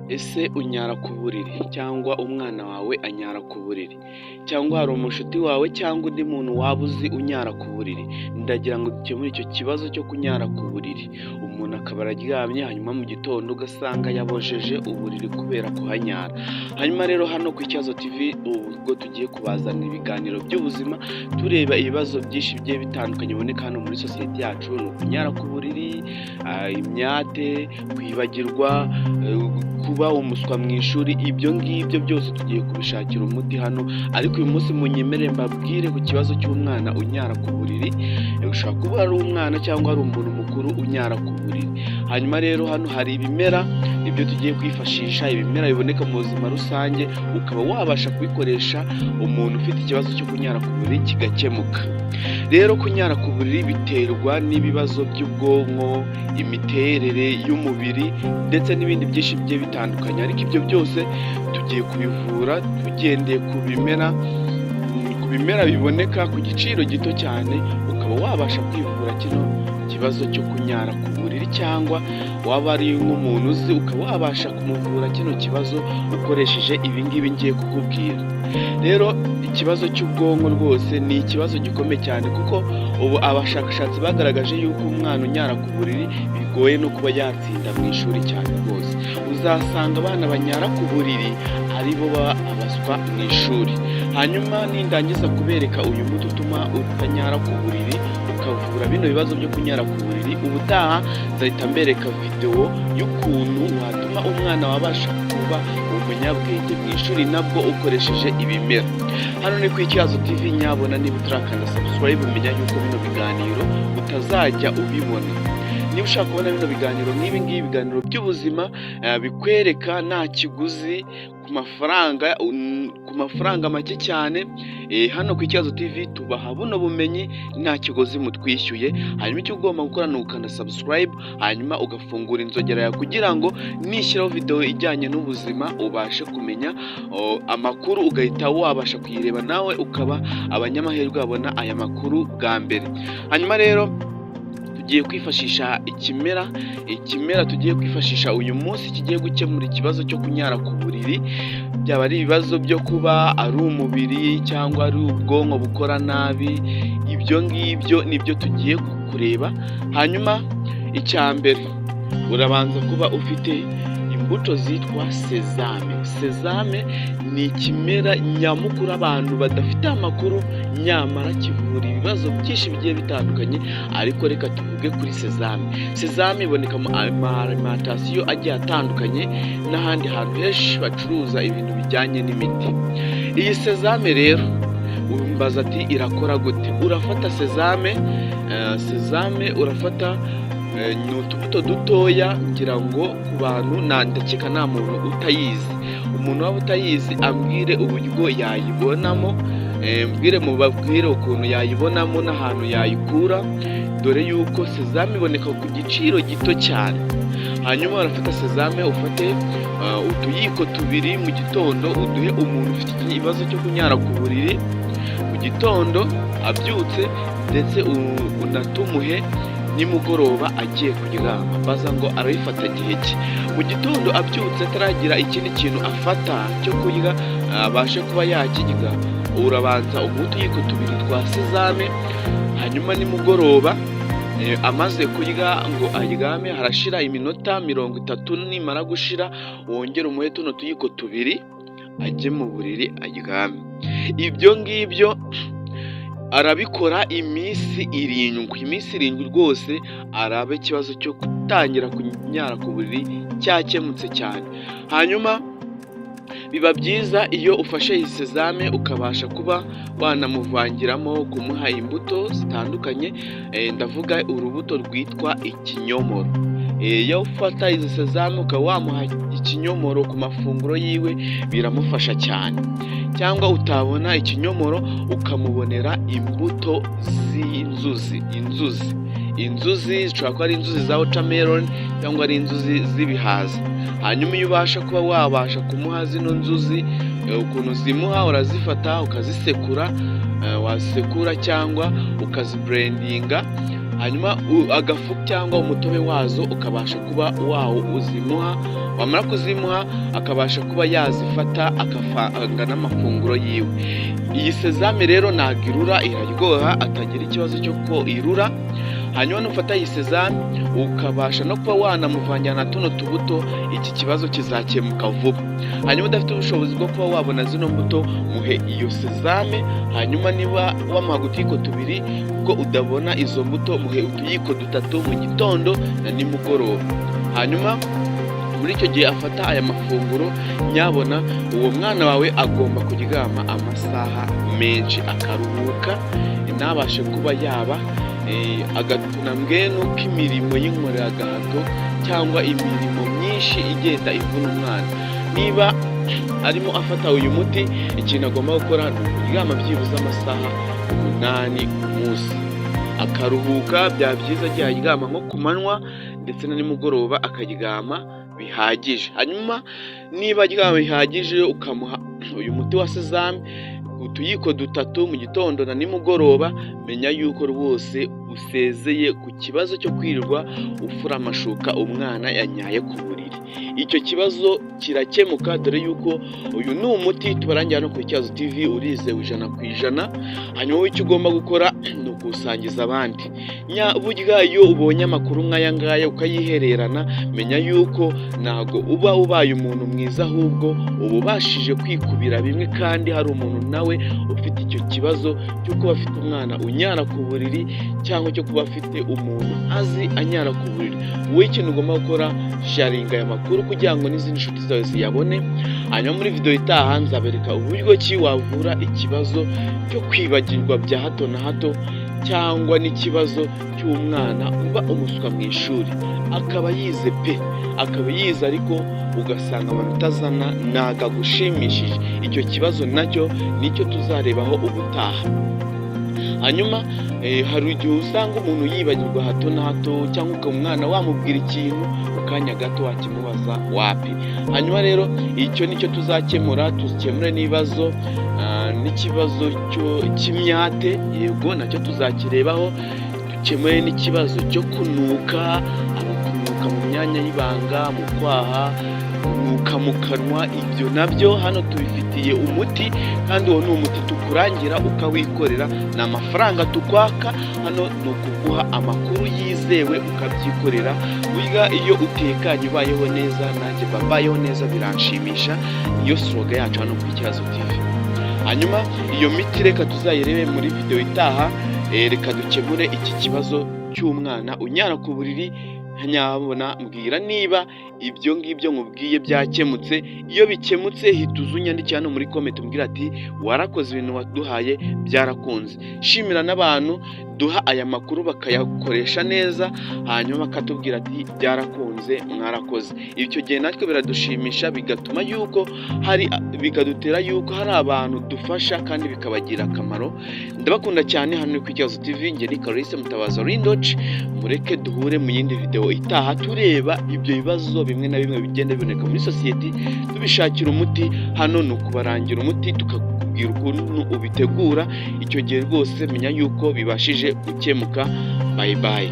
Ese unyara ku buriri cyangwa umwana wawe anyara ku buriri cyangwa hari umushuti wawe cyangwa undi muntu waba uzi unyara ku buriri? Ndagira ngo dukemure icyo kibazo cyo kunyara ku buriri. Umuntu akaba araryamye hanyuma mu gitondo ugasanga yabojeje uburiri kubera kuhanyara. Hanyuma rero hano ku Ikibazo TV ubwo tugiye kubazanira ibiganiro by'ubuzima tureba ibibazo byinshi bigiye bitandukanye biboneka hano muri sosiyete yacu, ni ukunyara ku buriri, imyate, kwibagirwa, kuba umuswa mu ishuri. Ibyo ngibyo byose tugiye kubishakira umuti hano, ariko uyu munsi munyemerere mbabwire ku kibazo cy'umwana unyara ku buriri. Ushobora kuba ari umwana cyangwa ari umuntu mukuru unyara ku buriri. Hanyuma rero hano hari ibimera nibyo tugiye kwifashisha, ibimera biboneka mu buzima rusange, ukaba wabasha kubikoresha umuntu ufite ikibazo cyo kunyara ku buriri kigakemuka. Rero kunyara ku buriri biterwa n'ibibazo by'ubwonko, imiterere y'umubiri ndetse n'ibindi byinshi bigiye bitandukanye, ariko ibyo byose tugiye kubivura tugendeye ku bimera biboneka ku giciro gito cyane, ukaba wabasha kwivura kino kibazo cyo kunyara ku buriri, cyangwa waba ari nk'umuntu uzi ukaba wabasha kumuvura kino kibazo ukoresheje ibi ngibi ngiye kukubwira. Rero ikibazo cy'ubwonko rwose ni ikibazo gikomeye cyane, kuko ubu abashakashatsi bagaragaje yuko umwana unyara ku buriri bigoye no kuba yatsinda mu ishuri cyane rwose. Uzasanga abana banyara ku buriri ari bo baba abaswa mu ishuri. Hanyuma nindangiza kubereka uyu muti utuma utanyara ku buriri ukavura bino bibazo byo kunyara ku buriri, ubutaha nzahita mbereka videwo y'ukuntu watuma umwana wabasha kuba umunyabwenge mu ishuri nabwo ukoresheje ibimera. Hano ni ku Ikibazo TV, nyabona niba utarakanda subscribe umenya yuko bino biganiro utazajya ubibona. Niba ushaka kubona bino biganiro nk'ibi ngibi, ibiganiro by'ubuzima bikwereka nta kiguzi, ku mafaranga make cyane, hano ku Ikibazo TV tubaha buno bumenyi nta kigozi mutwishyuye. Hanyuma icyo ugomba gukora ni ugukanda subscribe, hanyuma ugafungura inzogera yawe kugira ngo nishyiraho video ijyanye n'ubuzima ubashe kumenya amakuru, ugahita wabasha kuyireba nawe ukaba abanyamahirwe babona aya makuru bwa mbere. Hanyuma rero tugiye kwifashisha ikimera tugiye kwifashisha uyu munsi kigiye gukemura ikibazo cyo kunyara ku buriri, byaba ari ibibazo byo kuba ari umubiri cyangwa ari ubwonko bukora nabi. Ibyo ngibyo nibyo tugiye kureba. Hanyuma icya mbere urabanza kuba ufite imbuto zitwa sezame. Ni ikimera nyamukuru abantu badafite amakuru, nyamara kivura ibibazo byinshi bigiye bitandukanye, ariko reka tuvuge kuri sezame iboneka mu alimentation agiye atandukanye n'ahandi hantu henshi bacuruza ibintu bijyanye n'imiti. Iyi sezame rero umbaza ati irakora gute? Urafata sezame urafata ni utubuto dutoya, ngira ngo ku bantu ndakeka nta muntu utayizi. Umuntu waba utayizi ambwire uburyo yayibonamo, mubabwire ukuntu yayibonamo n'ahantu yayikura, dore yuko sezame iboneka ku giciro gito cyane. Hanyuma urafata sezame, ufate utuyiko tubiri mu gitondo, uduhe umuntu ufite ikibazo cyo kunyara ku buriri mu gitondo abyutse, ndetse unatumuhe nimugoroba agiye kuryama. Mbaza ngo arabifata gihe ki? Mu gitondo abyutse ataragira ikindi kintu afata cyo kurya abashe kuba yakirya, urabanza utuyiko tubiri twa sezame. Hanyuma nimugoroba amaze kurya ngo aryame, harashira iminota 30, nimara gushira wongere umuhe tuno tuyiko tubiri ajye mu buriri aryame. Ibyo ngibyo arabikora iminsi 7 rwose, arabe ikibazo cyo gutangira kunyara ku buriri cyakemutse cyane. Hanyuma biba byiza iyo ufashe iyi sezame ukabasha kuba wanamuvangiramo kumuha imbuto zitandukanye. Ndavuga urubuto rwitwa ikinyomoro. Iyo ufata izi sezame ukaba wamuha ikinyomoro ku mafunguro yiwe biramufasha cyane. Cyangwa utabona ikinyomoro ukamubonera imbuto z'inzuzi zishobora kuba ari inzuzi za watermelon cyangwa ari inzuzi z'ibihaza. Hanyuma iyo ubasha kuba wabasha kumuha zino nzuzi, ukuntu zimuha urazifata ukazisekura, wasekura cyangwa ukazibrandinga, hanyuma agafu cyangwa umutobe wazo ukabasha kuba uzimuha wamara kuzimuha akabasha kuba yazifata akavanga n'amafunguro yiwe. Iyi sezame rero ntabwo irura, iraryoha, atagira ikibazo cyo ko irura. Hanyuma nufata iyi sezame ukabasha no kuba wanamuvangira na tuno tubuto, iki kibazo kizakemuka vuba. Hanyuma udafite ubushobozi bwo kuba wabona zino mbuto, muhe iyo sezame. Hanyuma niba wamuha utuyiko tubiri ubwo udabona izo mbuto, muhe utuyiko 3 mu gitondo na nimugoroba. Hanyuma muri icyo gihe afata aya mafunguro, nyabona uwo mwana wawe agomba kuryama amasaha menshi akaruhuka, ntabashe kuba yaba agatunambwe nuko imirimo y'inkoreragahato cyangwa imirimo myinshi igenda ivuna umwana. Niba arimo afata uyu muti, ikintu agomba gukora ni ukuryama byibuze amasaha 8 ku munsi, akaruhuka. Byaba byiza agiye aryama nko ku manywa ndetse na nimugoroba akaryama bihagije. Hanyuma niba aryama bihagije ukamuha uyu muti wa sezame, utuyiko 3 mu gitondo na nimugoroba, menya yuko rwose usezeye ku kibazo cyo kwirirwa ufura amashuka umwana yanyaye ku buriri. Icyo kibazo kirakemuka, dore yuko uyu ni umuti tubarangira no ku Icyazo TV urizewe 100%. Hanyuma icyo ugomba gukora ni ukusangiza abandi. Burya iyo ubonye amakuru nk'aya ngaya ukayihererana, menya yuko ntago uba ubaye umuntu mwiza, ahubwo uba ubashije kwikubira bimwe, kandi hari umuntu nawe ufite icyo kibazo cyo kuba afite umwana unyara ku buriri, cyangwa cyo kuba afite umuntu azi anyara ku buriri. Wowe ikintu ugomba gukora, sharinga aya makuru kugira ngo n'izindi nshuti zawe ziyabone. Hanyuma muri video itaha nzabereka uburyo ki wavura ikibazo cyo kwibagirwa bya hato na hato, cyangwa n'ikibazo cy'umwana uba umuswa mu ishuri akaba yize akaba yize ariko ugasanga amanota azana ntago agushimishije. Icyo kibazo nacyo nicyo tuzarebaho ubutaha. Hanyuma hari igihe usanga umuntu yibagirwa hato na hato, cyangwa umwana wamubwira ikintu mu kanya gato wakimubaza wapi. Hanyuma rero icyo nicyo tuzakemura, tuzikemure n'ikibazo cy'imyate, yego nacyo tuzakirebaho. Dukemure n'ikibazo cyo kunuka mu myanya y'ibanga, mu kwaha, kunuka mu kanwa. Ibyo nabyo hano tubifitiye umuti, kandi uwo ni umuti tukurangira ukawikorera, ni amafaranga tukwaka. Hano ni ukuguha amakuru yizewe ukabyikorera. Burya iyo utekanye ubayeho neza, nanjye mbayeho neza, biranshimisha. Niyo slogan yacu hano ku Icyazo TV. Hanyuma iyo miti reka tuzayirebe muri video itaha. Reka dukemure iki kibazo cy'umwana unyara ku buriri. Nyabona mbwira niba ibyo ngibyo nkubwiye byakemutse. Iyo bikemutse hita uzunyandikira hano muri comment umbwira ati warakoze, ibintu waduhaye byarakunze. Shimira n'abantu duha aya makuru bakayakoresha neza, hanyuma bakatubwira ati byarakunze, mwarakoze. Icyo gihe natwe biradushimisha, bigatuma yuko bikadutera yuko hari abantu dufasha kandi bikabagira akamaro. Ndabakunda cyane. Hano ku Icyazo TV, njye ni Clarisse Mutabazi Rindoch. Mureke duhure mu yindi video itaha tureba ibyo bibazo bimwe na bimwe bigenda biboneka muri sosiyete, tubishakira umuti. Hano ni ukubarangira umuti, tukakubwira ukuntu ubitegura. Icyo gihe rwose menya yuko bibashije gukemuka. Bye bye.